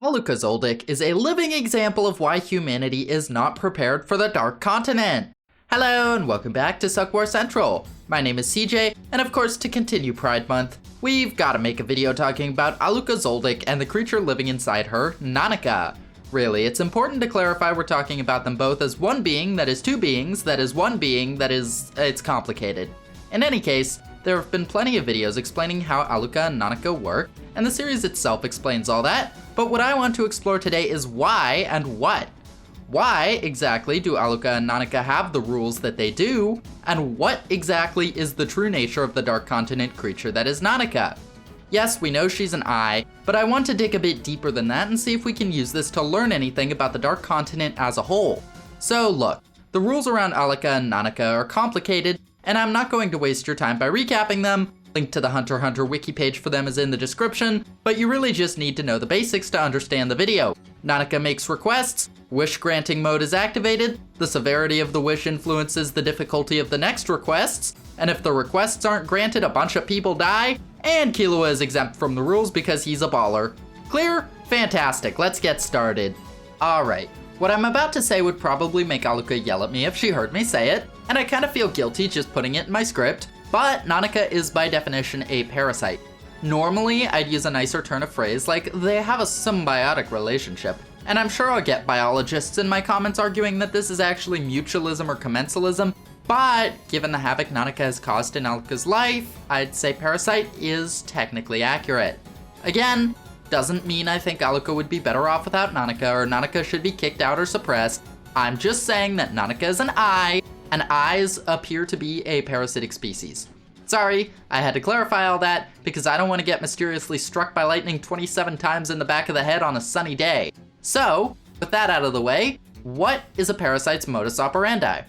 Alluka is a living example of why humanity is not prepared for the Dark Continent. Hello and welcome back to Suckwar Central. My name is CJ, and of course to continue Pride Month, we've gotta make a video talking about Alluka and the creature living inside her, Nanaka. Really, it's important to clarify we're talking about them both as one being that is two beings that is one being that is... it's complicated. In any case, there have been plenty of videos explaining how Alluka and Nanaka work, and the series itself explains all that, but what I want to explore today is why and what. Why exactly do Alluka and Nanaka have the rules that they do, and what exactly is the true nature of the Dark Continent creature that is Nanaka? Yes, we know she's an eye, but I want to dig a bit deeper than that and see if we can use this to learn anything about the Dark Continent as a whole. So look, the rules around Alluka and Nanaka are complicated, and I'm not going to waste your time by recapping them. Link to the Hunter x Hunter wiki page for them is in the description, but you really just need to know the basics to understand the video. Nanaka makes requests, wish granting mode is activated, the severity of the wish influences the difficulty of the next requests, and if the requests aren't granted, a bunch of people die, and Killua is exempt from the rules because he's a baller. Clear? Fantastic, let's get started. Alright, what I'm about to say would probably make Alluka yell at me if she heard me say it, and I kind of feel guilty just putting it in my script, but Nanaka is by definition a parasite. Normally, I'd use a nicer turn of phrase like they have a symbiotic relationship, and I'm sure I'll get biologists in my comments arguing that this is actually mutualism or commensalism, but given the havoc Nanaka has caused in Alluka's life, I'd say parasite is technically accurate. Again, doesn't mean I think Alluka would be better off without Nanaka or Nanaka should be kicked out or suppressed. I'm just saying that Nanaka is an eye, and eyes appear to be a parasitic species. Sorry, I had to clarify all that because I don't want to get mysteriously struck by lightning 27 times in the back of the head on a sunny day. So, with that out of the way, what is a parasite's modus operandi?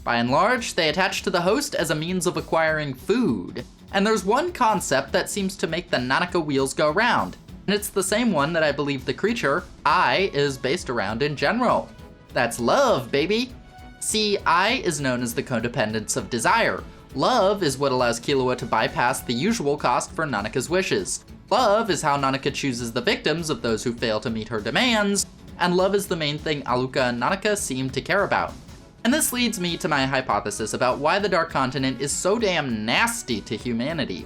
By and large, they attach to the host as a means of acquiring food. And there's one concept that seems to make the Nanaka wheels go round, and it's the same one that I believe the creature, I, is based around in general. That's love, baby! See, I is known as the codependence of desire. Love is what allows Killua to bypass the usual cost for Nanaka's wishes. Love is how Nanaka chooses the victims of those who fail to meet her demands, and love is the main thing Alluka and Nanaka seem to care about. And this leads me to my hypothesis about why the Dark Continent is so damn nasty to humanity.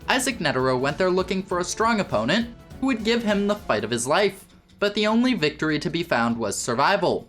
Isaac Netero went there looking for a strong opponent who would give him the fight of his life, but the only victory to be found was survival.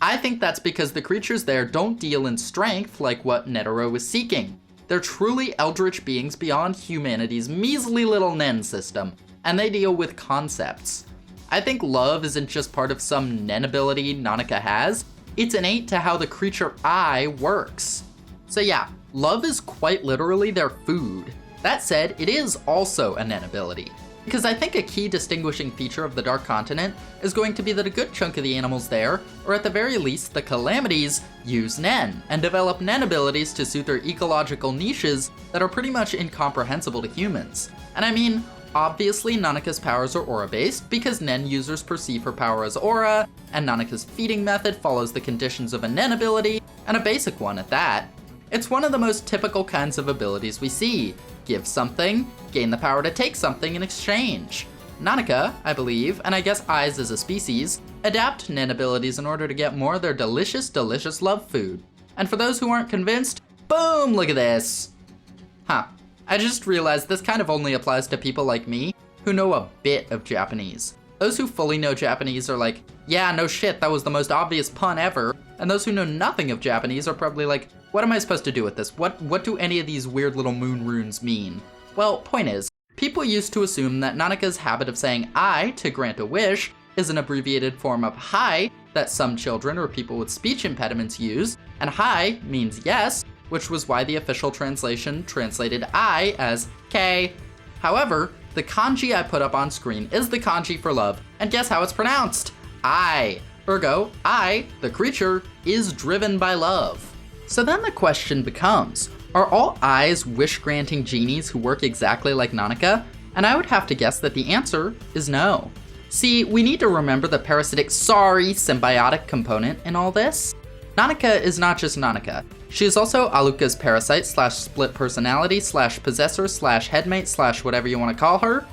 I think that's because the creatures there don't deal in strength like what Netero was seeking. They're truly eldritch beings beyond humanity's measly little Nen system, and they deal with concepts. I think love isn't just part of some Nen ability Nanaka has, it's innate to how the creature I works. So yeah, love is quite literally their food. That said, it is also a Nen ability. Because I think a key distinguishing feature of the Dark Continent is going to be that a good chunk of the animals there, or at the very least the calamities, use Nen, and develop Nen abilities to suit their ecological niches that are pretty much incomprehensible to humans. And I mean, obviously Nanaka's powers are aura-based, because Nen users perceive her power as aura, and Nanaka's feeding method follows the conditions of a Nen ability, and a basic one at that. It's one of the most typical kinds of abilities we see. Give something, gain the power to take something in exchange. Nanaka, I believe, and I guess eyes as a species, adapt Nen abilities in order to get more of their delicious, delicious love food. And for those who aren't convinced, boom, look at this. Huh, I just realized this kind of only applies to people like me who know a bit of Japanese. Those who fully know Japanese are like, yeah, no shit, that was the most obvious pun ever. And those who know nothing of Japanese are probably like, what am I supposed to do with this? What do any of these weird little moon runes mean? Well, point is, people used to assume that Nanaka's habit of saying I to grant a wish is an abbreviated form of hi that some children or people with speech impediments use, and hi means yes, which was why the official translation translated I as K. However, the kanji I put up on screen is the kanji for love, and guess how it's pronounced? I. Ergo, I, the creature, is driven by love. So then the question becomes, are all eyes wish-granting genies who work exactly like Nanaka? And I would have to guess that the answer is no. See, we need to remember the parasitic, symbiotic component in all this. Nanaka is not just Nanaka. She is also Alluka's parasite / split personality / possessor / headmate / whatever you want to call her.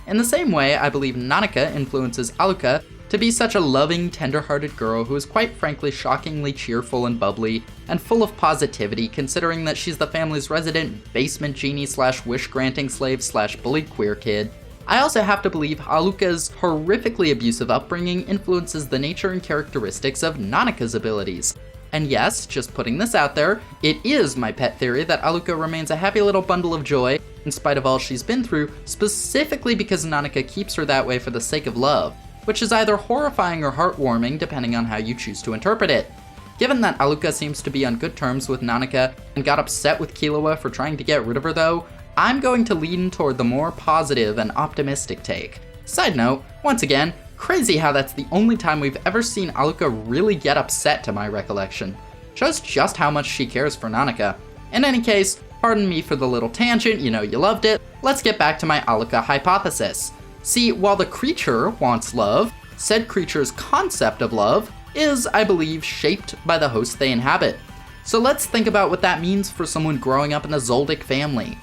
In the same way, I believe Nanaka influences Alluka to be such a loving, tender-hearted girl who is quite frankly shockingly cheerful and bubbly, and full of positivity considering that she's the family's resident basement genie / wish-granting slave / bullied queer kid. I also have to believe Alluka's horrifically abusive upbringing influences the nature and characteristics of Nanaka's abilities. And yes, just putting this out there, it is my pet theory that Alluka remains a happy little bundle of joy in spite of all she's been through, specifically because Nanaka keeps her that way for the sake of love, which is either horrifying or heartwarming depending on how you choose to interpret it. Given that Alluka seems to be on good terms with Nanaka and got upset with Killua for trying to get rid of her though, I'm going to lean toward the more positive and optimistic take. Side note, once again, crazy how that's the only time we've ever seen Alluka really get upset to my recollection. Shows just how much she cares for Nanaka. In any case, pardon me for the little tangent, you know you loved it. Let's get back to my Alluka hypothesis. See, while the creature wants love, said creature's concept of love is, I believe, shaped by the host they inhabit. So let's think about what that means for someone growing up in a Zoldyck family.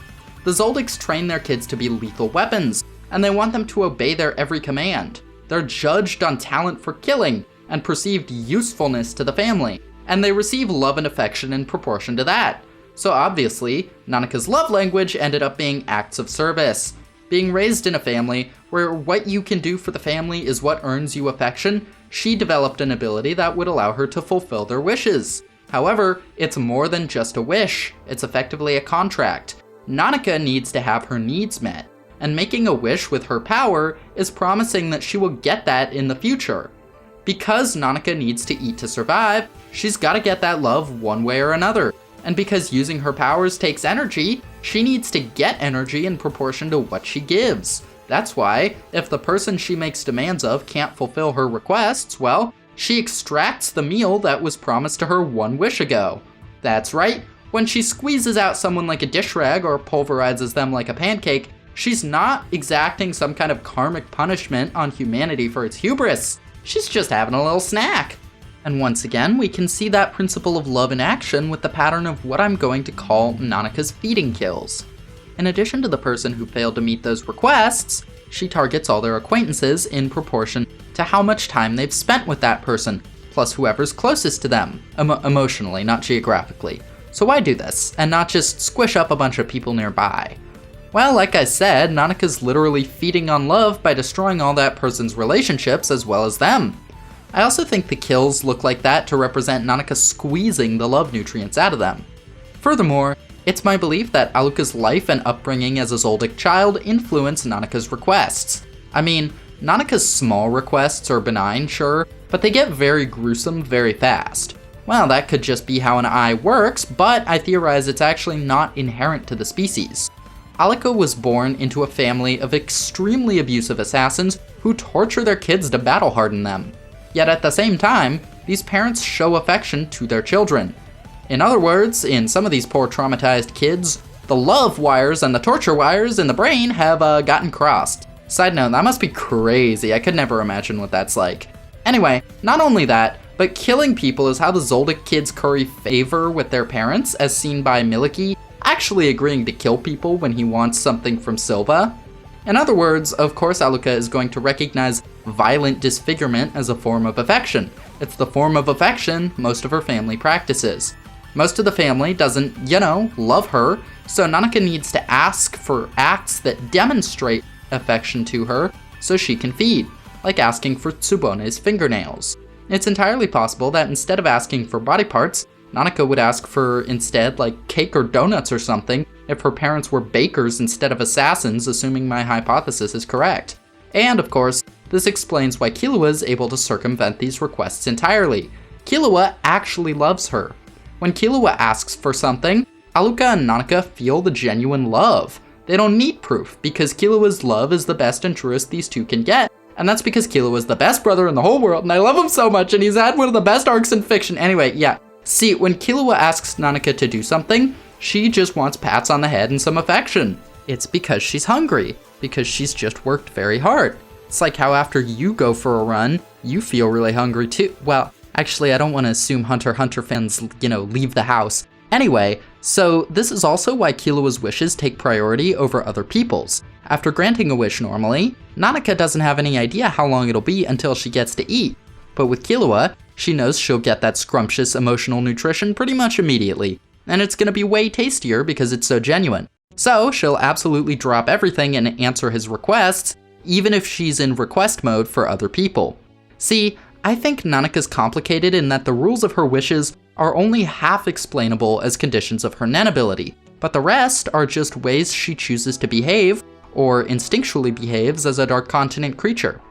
The Zoldycks train their kids to be lethal weapons, and they want them to obey their every command. They're judged on talent for killing and perceived usefulness to the family, and they receive love and affection in proportion to that. So obviously, Nanaka's love language ended up being acts of service. Being raised in a family where what you can do for the family is what earns you affection, she developed an ability that would allow her to fulfill their wishes. However, it's more than just a wish, it's effectively a contract. Nanaka needs to have her needs met, and making a wish with her power is promising that she will get that in the future. Because Nanaka needs to eat to survive, she's gotta get that love one way or another. And because using her powers takes energy, she needs to get energy in proportion to what she gives. That's why, if the person she makes demands of can't fulfill her requests, well, she extracts the meal that was promised to her one wish ago. That's right, when she squeezes out someone like a dish rag or pulverizes them like a pancake, she's not exacting some kind of karmic punishment on humanity for its hubris. She's just having a little snack. And once again, we can see that principle of love in action with the pattern of what I'm going to call Nanaka's feeding kills. In addition to the person who failed to meet those requests, she targets all their acquaintances in proportion to how much time they've spent with that person, plus whoever's closest to them, emotionally, not geographically. So why do this, and not just squish up a bunch of people nearby? Well, like I said, Nanaka's literally feeding on love by destroying all that person's relationships as well as them. I also think the kills look like that to represent Nanaka squeezing the love nutrients out of them. Furthermore, it's my belief that Alluka's life and upbringing as a Zoldyck child influence Nanaka's requests. I mean, Nanaka's small requests are benign, sure, but they get very gruesome very fast. Well, that could just be how an eye works, but I theorize it's actually not inherent to the species. Alluka was born into a family of extremely abusive assassins who torture their kids to battle harden them. Yet at the same time, these parents show affection to their children. In other words, in some of these poor traumatized kids, the love wires and the torture wires in the brain have gotten crossed. Side note, that must be crazy. I could never imagine what that's like. Anyway, not only that, but killing people is how the Zoldyck kids curry favor with their parents, as seen by Miliki actually agreeing to kill people when he wants something from Silva. In other words, of course Alluka is going to recognize violent disfigurement as a form of affection. It's the form of affection most of her family practices. Most of the family doesn't, love her, so Nanaka needs to ask for acts that demonstrate affection to her so she can feed, like asking for Tsubone's fingernails. It's entirely possible that instead of asking for body parts, Nanaka would ask for instead like cake or donuts or something if her parents were bakers instead of assassins, assuming my hypothesis is correct. And of course, this explains why Killua is able to circumvent these requests entirely. Killua actually loves her. When Killua asks for something, Alluka and Nanaka feel the genuine love. They don't need proof, because Killua's love is the best and truest these two can get, and that's because Killua is the best brother in the whole world, and I love him so much, and he's had one of the best arcs in fiction. Anyway, yeah. See, when Killua asks Nanaka to do something, she just wants pats on the head and some affection. It's because she's hungry, because she's just worked very hard. It's like how after you go for a run, you feel really hungry too. Well, actually, I don't want to assume Hunter x Hunter fans, leave the house. Anyway, so this is also why Killua's wishes take priority over other people's. After granting a wish normally, Nanaka doesn't have any idea how long it'll be until she gets to eat. But with Killua, she knows she'll get that scrumptious emotional nutrition pretty much immediately, and it's gonna be way tastier because it's so genuine. So she'll absolutely drop everything and answer his requests, even if she's in request mode for other people. See, I think Nanaka's complicated in that the rules of her wishes are only half explainable as conditions of her Nen ability, but the rest are just ways she chooses to behave, or instinctually behaves as a Dark Continent creature.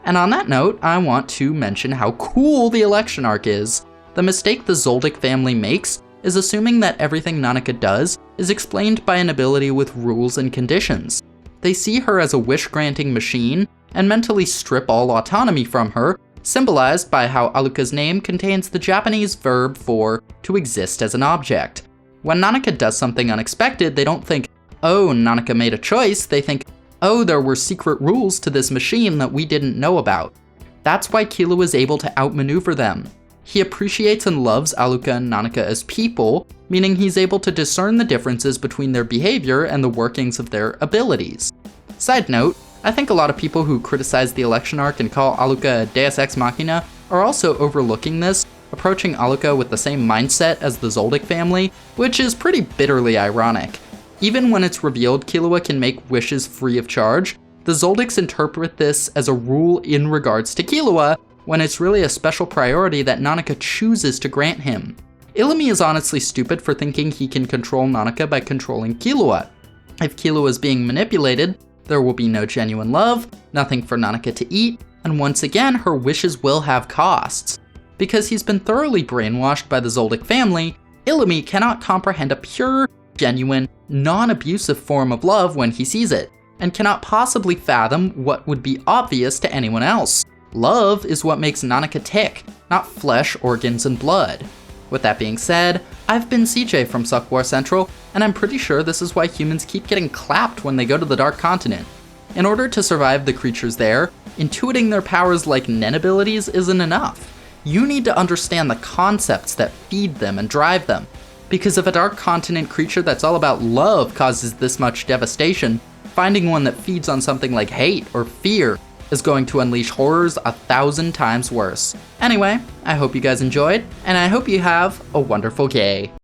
And on that note, I want to mention how cool the election arc is. The mistake the Zoldyck family makes is assuming that everything Nanaka does is explained by an ability with rules and conditions. They see her as a wish-granting machine and mentally strip all autonomy from her, symbolized by how Alluka's name contains the Japanese verb for to exist as an object. When Nanaka does something unexpected, they don't think, oh, Nanaka made a choice, they think, oh, there were secret rules to this machine that we didn't know about. That's why Killua is able to outmaneuver them. He appreciates and loves Alluka and Nanaka as people, meaning he's able to discern the differences between their behavior and the workings of their abilities. Side note, I think a lot of people who criticize the election arc and call Alluka a Deus Ex Machina are also overlooking this, approaching Alluka with the same mindset as the Zoldyck family, which is pretty bitterly ironic. Even when it's revealed Killua can make wishes free of charge, the Zoldicks interpret this as a rule in regards to Killua, when it's really a special priority that Nanaka chooses to grant him. Illumi is honestly stupid for thinking he can control Nanaka by controlling Killua. If Killua is being manipulated, there will be no genuine love, nothing for Nanaka to eat, and once again her wishes will have costs. Because he's been thoroughly brainwashed by the Zoldyck family, Illumi cannot comprehend a pure, genuine, non-abusive form of love when he sees it, and cannot possibly fathom what would be obvious to anyone else. Love is what makes Nanaka tick, not flesh, organs, and blood. With that being said, I've been CJ from Suck War Central, and I'm pretty sure this is why humans keep getting clapped when they go to the Dark Continent. In order to survive the creatures there, intuiting their powers like Nen abilities isn't enough. You need to understand the concepts that feed them and drive them. Because if a Dark Continent creature that's all about love causes this much devastation, finding one that feeds on something like hate or fear is going to unleash horrors 1,000 times worse. Anyway, I hope you guys enjoyed, and I hope you have a wonderful day.